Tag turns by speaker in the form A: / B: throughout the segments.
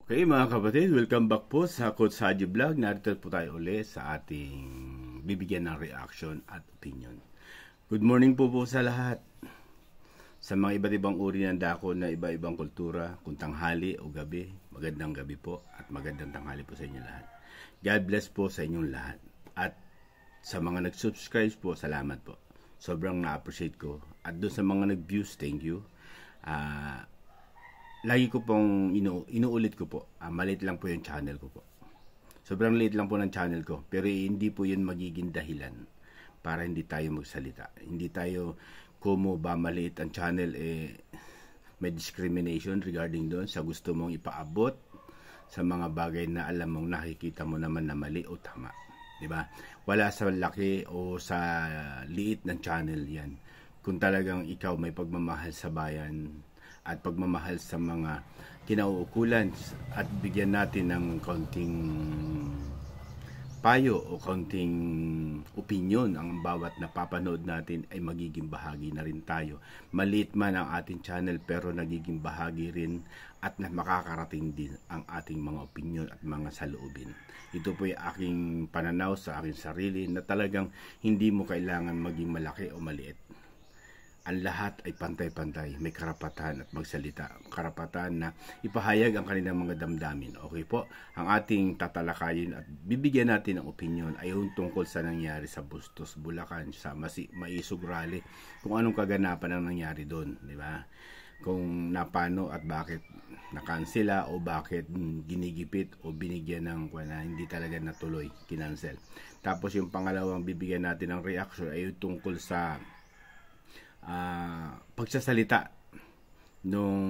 A: Okay mga kapatid, welcome back po sa Coach Haji Vlog. Narito po tayo ulit sa ating bibigyan ng reaction at opinion. Good morning po sa lahat. Sa mga iba't ibang uri ng dako na iba-ibang kultura, kung tanghali o gabi, magandang gabi po at magandang tanghali po sa inyo lahat. God bless po sa inyong lahat. At sa mga nag-subscribe po, salamat po. Sobrang na-appreciate ko. At doon sa mga nag-views, thank you. Lagi ko pong inuulit ko po, maliit lang po yung channel ko po. Sobrang liit lang po ng channel ko, pero hindi po yun magiging dahilan para hindi tayo magsalita. Hindi tayo, kumo ba maliit ang channel, may discrimination regarding doon sa gusto mong ipaabot sa mga bagay na alam mong nakikita mo naman na mali o tama. Diba? Wala sa laki o sa liit ng channel yan. Kung talagang ikaw may pagmamahal sa bayan, at pagmamahal sa mga kinauukulan at bigyan natin ng kaunting payo o kaunting opinion ang bawat napapanood natin ay magiging bahagi na rin tayo. Maliit man ang ating channel pero nagiging bahagi rin at na makakarating din ang ating mga opinion at mga saloobin. Ito po yung aking pananaw sa aking sarili na talagang hindi mo kailangan maging malaki o maliit. Ang lahat ay pantay-pantay, may karapatan at magsalita. Karapatan na ipahayag ang kanilang mga damdamin. Okay po, ang ating tatalakayin at bibigyan natin ng opinion ay yung tungkol sa nangyari sa Bustos, Bulacan, sa Maisog Rally, kung anong kaganapan ang nangyari doon, di ba? Kung napano at bakit nakansela o bakit ginigipit o binigyan ng hindi talaga natuloy, kinansel. Tapos yung pangalawang bibigyan natin ng reaction ay yung tungkol sa pagsasalita nung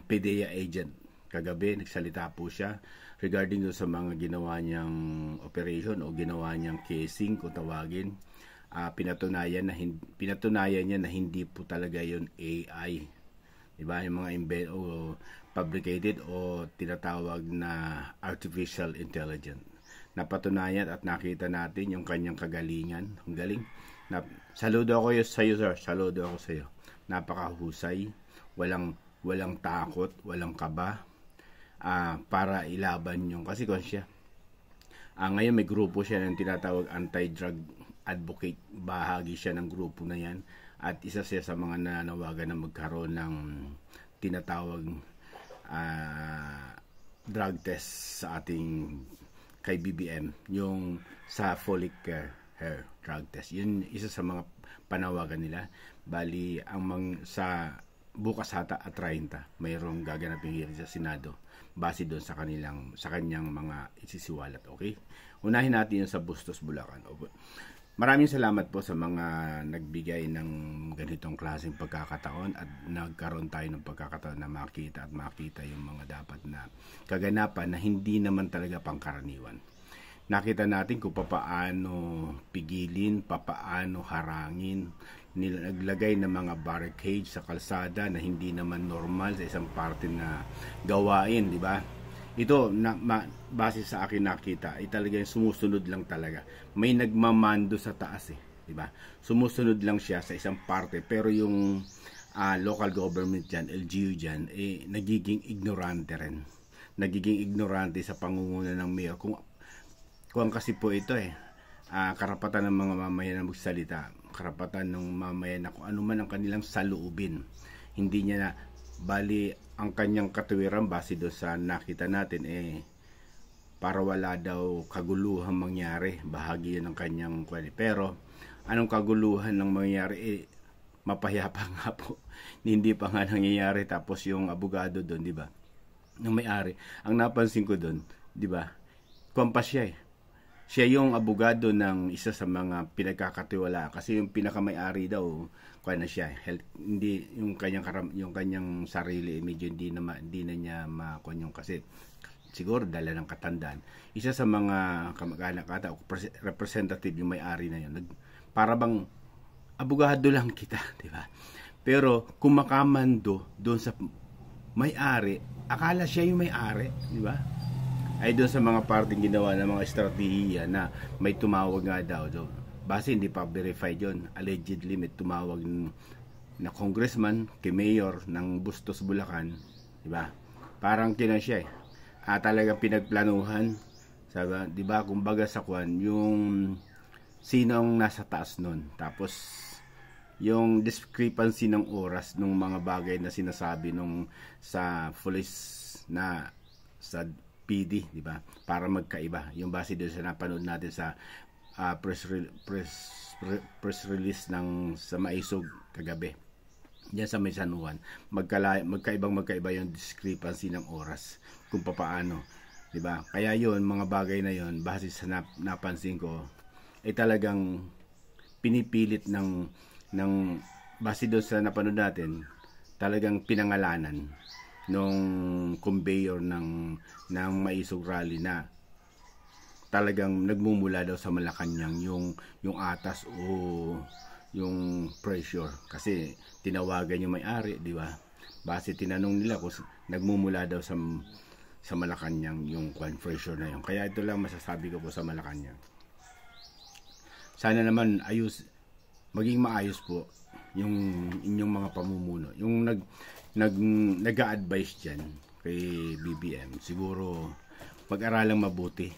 A: PDEA agent. Kagabi nagsalita po siya regarding do sa mga ginawa niyang operation o ginawa niyang casing kung tawagin. Pinatunayan niya na hindi po talaga yon AI, diba? Yung mga fabricated o tinatawag na artificial intelligence. Napatunayan at nakita natin yung kanyang kagalingan. Ang galing. Saludo ako sa iyo, sir. Saludo ako sa iyo. Napakahusay. Walang takot, walang kaba para ilaban yung kasi kung siya. Ngayon may grupo siya ng tinatawag anti-drug advocate. Bahagi siya ng grupo na yan. At isa siya sa mga nananawagan na magkaroon ng tinatawag drug test sa ating kay BBM. Yung sa folic hair drug test. Yun isa sa mga panawagan nila. Bali sa bukas ata at 30 mayroong gaganaping hearing sa Senado base doon sa kanyang mga isisiwalat. Okay? Unahin natin yung sa Bustos, Bulacan. Maraming salamat po sa mga nagbigay ng ganitong klaseng pagkakataon at nagkaroon tayo ng pagkakataon na makita yung mga dapat na kaganapan na hindi naman talaga pangkaraniwan. Nakita natin kung papaano pigilin, papaano harangin, naglagay ng mga barricade sa kalsada na hindi naman normal sa isang parte na gawain, di ba? Ito, base sa akin nakita, ay talagang sumusunod lang talaga. May nagmamando sa taas di ba? Sumusunod lang siya sa isang parte, pero yung local government dyan, LGU dyan, nagiging ignorante rin. Nagiging ignorante sa pangunguna ng mayor. Kung kasi po ito karapatan ng mga mamayan na magsalita, karapatan ng mamayan na kung ano man ang kanilang saloobin. Hindi niya na, bali ang kanyang katuwiran base doon sa nakita natin para wala daw kaguluhan mangyari. Bahagi yun ng kanyang pero anong kaguluhan ng mangyari mapahiyapa nga po. Hindi pa nga nangyayari tapos yung abogado doon, di ba? Ng may-ari. Ang napansin ko doon, di ba? Kumpas siya Siya yung abogado ng isa sa mga pinagkakatiwala kasi yung pinakamay-ari daw na siya hindi yung kanyang sarili medyo hindi na niya yung kasi siguro dala ng katandaan. Isa sa mga kamag-anak ata representative yung may-ari na yun. Para bang abogado lang kita, di ba? Pero kung makamando doon sa may-ari, akala siya yung may-ari, di ba? Ay doon sa mga parting ginawa ng mga estratehiya na may tumawag nga daw base hindi pa verified yun, allegedly may tumawag na congressman kay mayor ng Bustos, Bulacan, di ba? Parang siya talagang pinagplanuhan. Sabi, 'di ba? Kumbaga sa kwan, yung sinong nasa taas nun. Tapos yung discrepancy ng oras ng mga bagay na sinasabi nung sa police na sa PD, di ba? Para magkaiba. Yung base doon sa napanood natin sa press release ng sa Maisog kagabi. Diyan sa May San Juan, magkaiba yung discrepancy ng oras kung papaano, 'di ba? Kaya 'yon, mga bagay na 'yon, base sa napansin ko, ay talagang pinipilit ng base doon sa napanood natin, talagang pinangalanan nung conveyor ng Maisog Rally na talagang nagmumula daw sa Malacanang yung atas o yung pressure, kasi tinawagan yung may-ari, di ba? Base tinanong nila kung nagmumula daw sa Malacanang yung pressure na yun. Kaya ito lang masasabi ko po sa Malacanang. Sana naman maging maayos po yung inyong mga pamumuno. Yung nag-a-advise diyan kay BBM, siguro mag-aralang mabuti.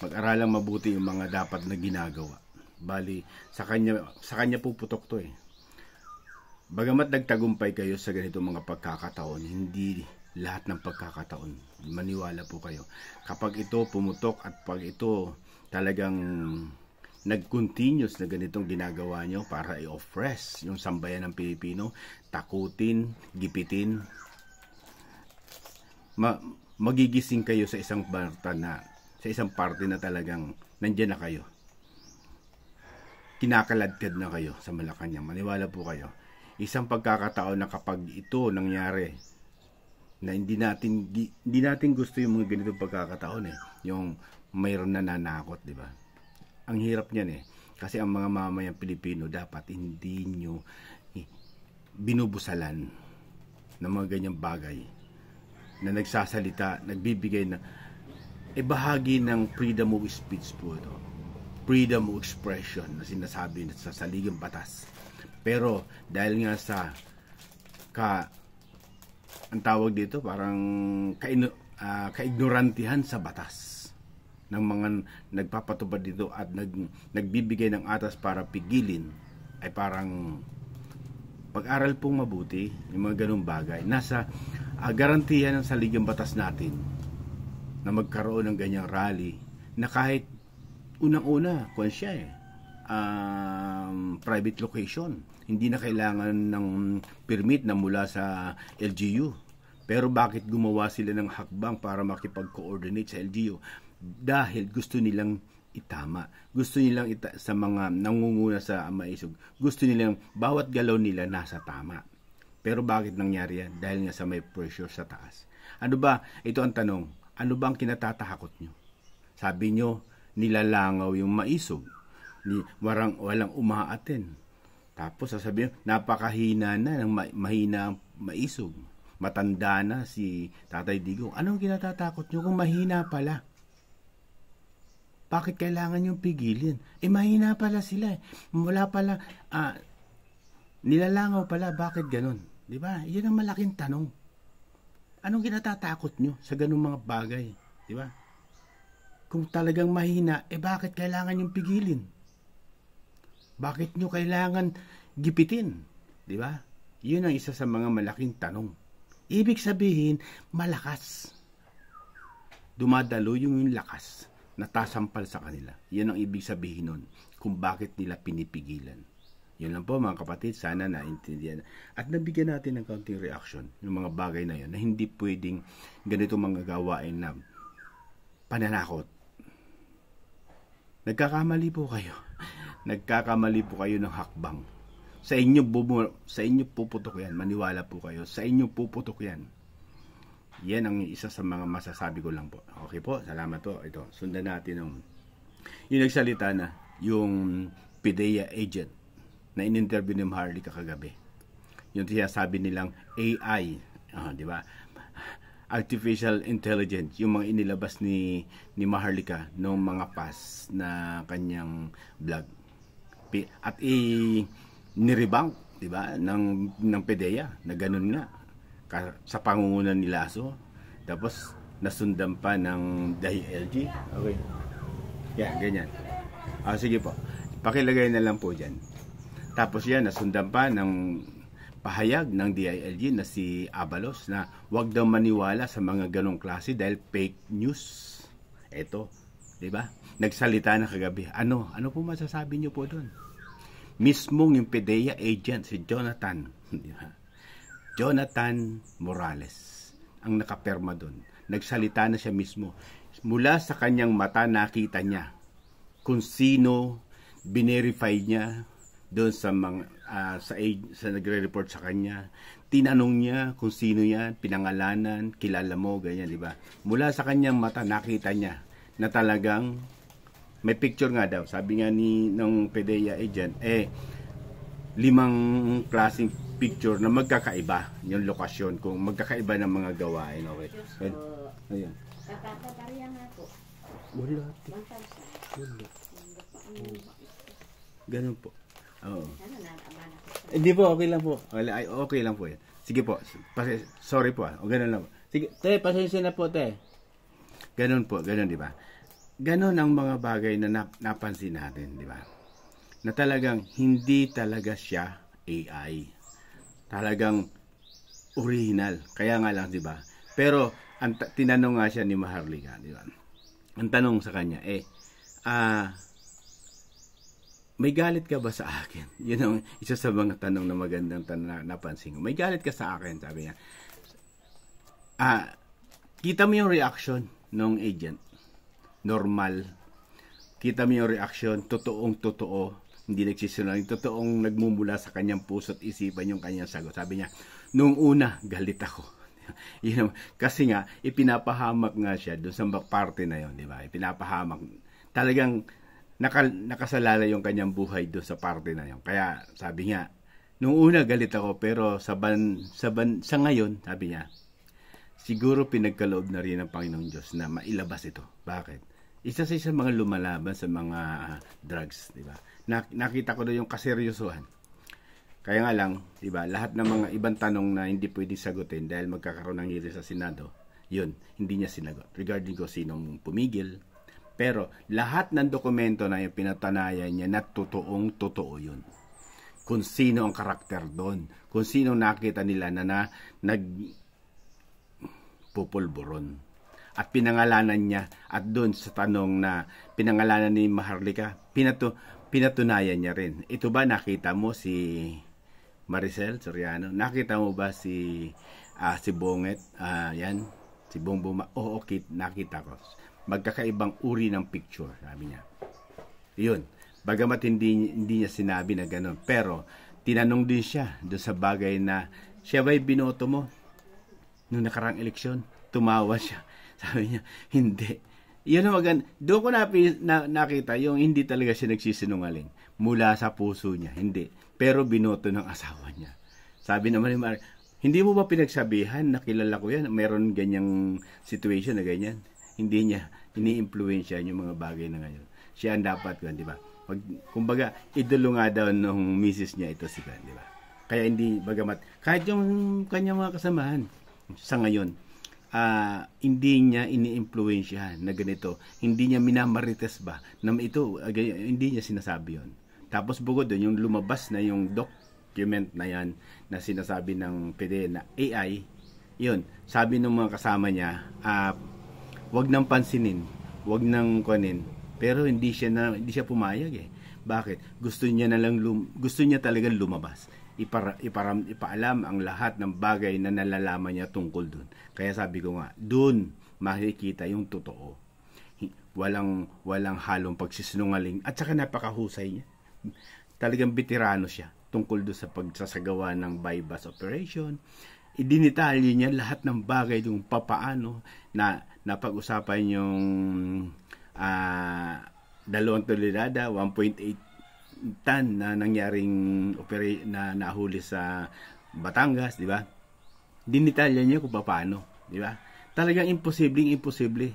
A: Mag-aralang mabuti yung mga dapat na ginagawa. Bali, sa kanya puputok to eh. Bagamat nagtagumpay kayo sa ganitong mga pagkakataon, hindi lahat ng pagkakataon, maniwala po kayo. Kapag ito pumutok at pag ito talagang nag-continuous na ganitong ginagawa nyo para i-oppress yung sambayan ng Pilipino, takutin, gipitin, magigising kayo sa isang parte na talagang nandyan na kayo. Kinakaladkad na kayo sa Malacanang. Maniwala po kayo. Isang pagkakataon na kapag ito nangyari, na hindi natin gusto yung mga ganitong pagkakataon eh. Yung mayroon na nanakot, di ba? Ang hirap niyan eh. Kasi ang mga mamamayang Pilipino dapat hindi nyo binubusalan ng mga ganyang bagay na nagsasalita, nagbibigay na bahagi ng freedom of speech po ito. Freedom of expression na sinasabi sa saligang batas. Pero dahil nga sa ang tawag dito parang kaignorantihan sa batas ng mga nagpapatupad dito at nagbibigay ng atas para pigilin, ay parang pag-aral pong mabuti yung mga ganung bagay. Nasa garantiyan ng saligang batas natin na magkaroon ng ganyang rally na kahit unang-una, kung siya private location. Hindi na kailangan ng permit na mula sa LGU. Pero bakit gumawa sila ng hakbang para makipag-coordinate sa LGU? Dahil gusto nilang itama. Gusto nilang sa mga nangunguna sa Maisog, gusto nilang bawat galaw nila nasa tama. Pero bakit nangyari yan? Dahil nga sa may pressure sa taas. Ano ba? Ito ang tanong. Ano ba ang kinatatakot nyo? Sabi nyo, nilalangaw yung Maisog. Walang umaaten. Tapos sasabihin, napakahina na ng mahina ang Maisog. Matanda na si Tatay Digong. Anong kinatatakot nyo kung mahina pala? Bakit kailangan yung pigilin? Mahina pala sila. Wala pala, nilalangaw pala. Bakit ganun? Diba? Yun ang malaking tanong. Anong kinatatakot nyo sa ganung mga bagay? Diba? Kung talagang mahina, bakit kailangan yung pigilin? Bakit nyo kailangan gipitin? Diba? Yun ang isa sa mga malaking tanong. Ibig sabihin, malakas. Dumadalo yung lakas. Natasampal sa kanila. Yan ang ibig sabihin nun kung bakit nila pinipigilan. Yun lang po mga kapatid, sana naintindihan at nabigyan natin ng kaunting reaction yung mga bagay na yun na hindi pwedeng ganito mga gawain na pananakot. Nagkakamali po kayo. Nagkakamali po kayo ng hakbang. Sa inyo puputok yan. Maniwala po kayo. Sa inyo puputok yan. Yan ang isa sa mga masasabi ko lang po. Okay po, salamat po. Ito, sundan natin yung nagsalita na yung PDEA agent na in-interview ni Maharlika kagabi. Yung sabi nilang AI, di ba? Artificial Intelligence, yung mga inilabas ni Maharlika noong mga past na kanyang vlog. At nirebank, di ba, ng PDEA na ganun nga sa pangungunan ni Lasso. Tapos nasundan pa ng DILG. Okay. Yan, ganyan. Sige po. Pakilagay na lang po dyan. Tapos yan, nasundan pa ng pahayag ng DILG na si Abalos na huwag daw maniwala sa mga ganong klase dahil fake news. Eto, di ba? Nagsalita na kagabi. Ano po masasabi niyo po doon? Mismong yung PDEA agent, si Jonathan, di ba? Jonathan Morales, ang nakaperma doon. Nagsalita na siya mismo. Mula sa kanyang mata, nakita niya kung sino binerify niya doon sa mga sa nagre-report sa kanya. Tinanong niya kung sino yan, pinangalanan, kilala mo, ganyan, di ba? Mula sa kanyang mata, nakita niya na talagang may picture nga daw. Sabi nga ng PDEA agent, 5 klaseng picture na magkakaiba yung lokasyon, kung magkakaiba ng mga gawain. Okay. Ayan.
B: Kakakapariya nga po.
A: Wala.
B: 1,000.
A: Ganun po. Oo.
B: Ano na, amana ko.
A: Hindi po, okay lang po. Okay lang po yan. Sige po. Sorry po. O ganun lang po. Sige, te, pasensya na po, te. Ganun po, ganun, di ba? Ganun ang mga bagay na napansin natin, di ba? Na talagang hindi talaga siya AI. Talagang original. Kaya nga lang, di ba? Pero, tinanong nga siya ni Maharlika, di ba? Ang tanong sa kanya, may galit ka ba sa akin? Yun ang isa sa mga tanong na magandang tanong na napansin ko. May galit ka sa akin, sabi niya. Kita mo yung reaction ng agent. Normal. Kita mo yung reaction, totoong-totoo, hindi nagsisinungaling, totoong nagmumula sa kanyang puso at isipan yung kanyang sagot. Sabi niya, nung una, galit ako. Kasi nga, ipinapahamak nga siya doon sa parte na yon, di ba? Ipinapahamak. Talagang nakasalala yung kanyang buhay doon sa parte na yon. Kaya sabi niya, nung una galit ako, pero sa ngayon, sabi niya, siguro pinagkaloob na rin ng Panginoong Diyos na mailabas ito. Bakit? Isa sa mga lumalaban sa mga drugs, di ba? Nakita ko doon yung kaseryosohan. Kaya nga lang, di ba, lahat ng mga ibang tanong na hindi pwedeng sagutin dahil magkakaroon ng hearing sa Senado, yun, hindi niya sinagot. Regarding ko sinong pumigil. Pero lahat ng dokumento na yung pinatanayan niya na totoong-totoo yun. Kung sino ang karakter doon. Kung sino nakita nila na nagpupulburon. At pinangalanan niya, at doon sa tanong na pinangalanan ni Maharlika, pinatunayan niya rin. Ito ba nakita mo si Maricel Soriano? Nakita mo ba si Bonget? Yan, si Bongbong. Oo, nakita ko. Magkakaibang uri ng picture, sabi niya. Yun. Bagamat hindi niya sinabi na gano'n. Pero, tinanong din siya doon sa bagay na, siya ba'y binoto mo? Noong nakarang eleksyon, tumawa siya. Sabi niya, hindi. Yun ang maganda. Doon ko nakita yung hindi talaga siya nagsisinungaling. Mula sa puso niya. Hindi. Pero binoto ng asawa niya. Sabi naman ni Mar, hindi mo ba pinagsabihan na kilala ko yan? Meron ganyang situation na ganyan. Hindi niya ini-influensya yung mga bagay na ngayon. Siya ang dapat ko, di ba? Kumbaga, idolo nga daw nung misis niya ito si Glenn, di ba? Kaya hindi, bagamat, kahit yung kanyang mga kasamahan sa ngayon, hindi niya ini-influensya na ganito. Hindi niya minamarites ba na ito, hindi niya sinasabi yon. Tapos bukod doon, yung lumabas na yung document na yan na sinasabi ng PDEA na AI, yun, sabi ng mga kasama niya, wag nang pansinin, wag nang kunin, pero hindi siya pumayag eh. Bakit? Gusto niya talagang lumabas. Ipaalam ang lahat ng bagay na nalalaman niya tungkol dun. Kaya sabi ko nga, dun makikita yung totoo. Walang halong pagsisinungaling at saka napakahusay niya. Talagang veterano siya tungkol dun sa pagsasagawa ng bypass operation. Idinitalye niya lahat ng bagay kung papaano na napag-usapan yung 2 tonelada, 1.8 tan na nangyaring na nahuli sa Batangas, di ba? Dinitalya niya kung paano, di ba? Talagang imposible.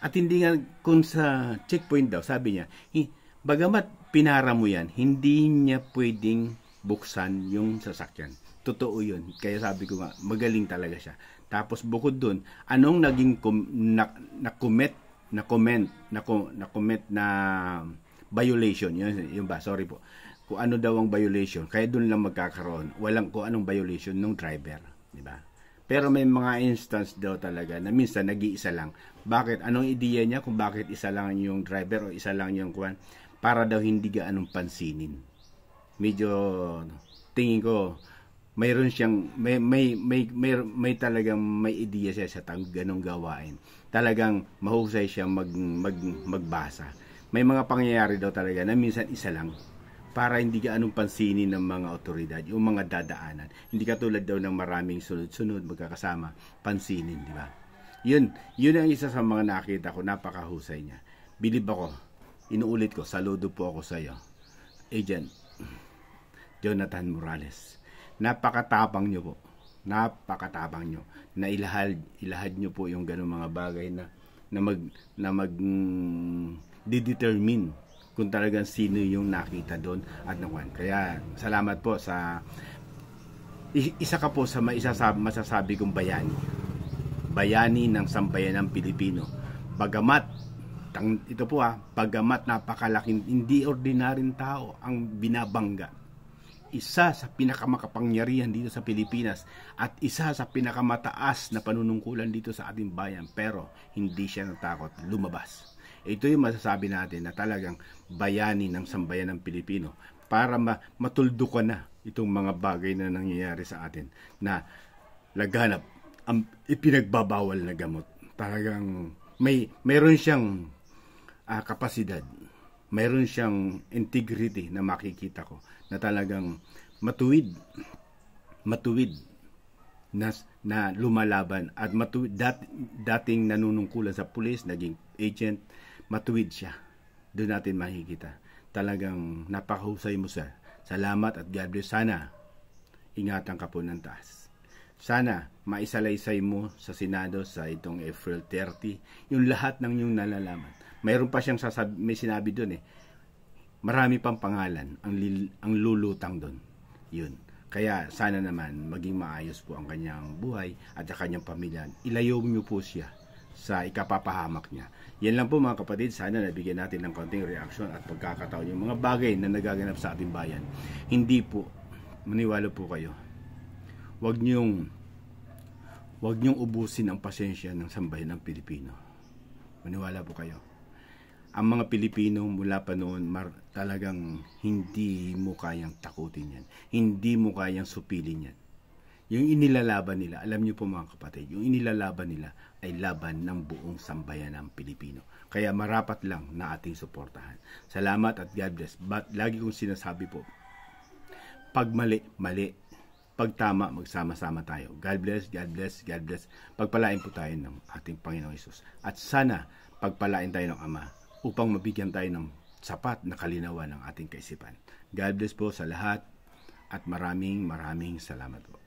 A: At hindi nga, kung sa checkpoint daw, sabi niya, bagamat pinara mo yan, hindi niya pwedeng buksan yung sasakyan. Totoo yun. Kaya sabi ko nga, magaling talaga siya. Tapos bukod dun, anong naging na comment na violation, yun ba, sorry po, kung ano daw ang violation, kaya dun lang magkakaroon, walang kung anong violation ng driver, di ba? Pero may mga instance daw talaga na minsan nag-iisa lang. Bakit? Anong ideya niya kung bakit isa lang yung driver o isa lang yung kuwan? Para daw hindi gaanong pansinin. Medyo tingin ko mayroon siyang may talagang may ideya siya sa ganung gawain. Talagang mahusay siya magbasa. May mga pangyayari daw talaga na minsan isa lang para hindi gaanong pansinin ng mga otoridad, yung mga dadaanan. Hindi katulad daw ng maraming sunod-sunod magkakasama, pansinin, di ba? Yun ang isa sa mga nakita ko, napakahusay niya. Bilib ako, inuulit ko, saludo po ako sa iyo, Agent Jonathan Morales. Napakatapang nyo po. Napakatapang nyo na ilahad nyo po yung ganung mga bagay na determine kung talagang sino yung nakita doon at nakuan. Kaya salamat po sa isa ka po sa masasabi kong bayani. Bayani ng sambayan ng Pilipino. Bagamat bagamat napakalaking hindi ordinaryong tao ang binabangga. Isa sa pinakamakapangyarihan dito sa Pilipinas at isa sa pinakamataas na panunungkulan dito sa ating bayan, pero hindi siya natakot lumabas. Ito yung masasabi natin na talagang bayani ng sambayan ng Pilipino para matuldukan na itong mga bagay na nangyayari sa atin na laganap ang ipinagbabawal na gamot. Talagang mayroon siyang kapasidad, mayroon siyang integrity na makikita ko na talagang matuwid na lumalaban at dating nanunungkulan sa pulis, naging agent, matuwid siya. Doon natin makikita. Talagang napakahusay mo, sir. Salamat at God bless. Sana ingatan ka po ng taas. Sana maisalaysay mo sa Senado sa itong April 30 yung lahat ng yung nalalaman. Mayroon pa siyang may sinabi doon marami pang pangalan ang lulutang doon. Yun. Kaya sana naman maging maayos po ang kanyang buhay at ang kanyang pamilya. Ilayo niyo po siya sa ikapapahamak niya. Yan lang po mga kapatid, sana nabigyan natin ng konting reaction at pagkakataon yung mga bagay na nagaganap sa ating bayan. Hindi po, maniwala po kayo, wag niyong ubusin ang pasensya ng sambayan ng Pilipino. Maniwala po kayo. Ang mga Pilipino mula pa noon talagang hindi mo kayang takutin yan. Hindi mo kayang supilin yan. Yung inilalaban nila, alam niyo po mga kapatid, yung inilalaban nila ay laban ng buong sambayan ng Pilipino. Kaya marapat lang na ating suportahan. Salamat at God bless. But lagi kong sinasabi po, pag mali, mali. Pag tama, magsama-sama tayo. God bless, God bless, God bless. Pagpalain po tayo ng ating Panginoong Hesus. At sana, pagpalain tayo ng Ama upang mabigyan tayo ng sapat na kalinawan ng ating kaisipan. God bless po sa lahat at maraming salamat po.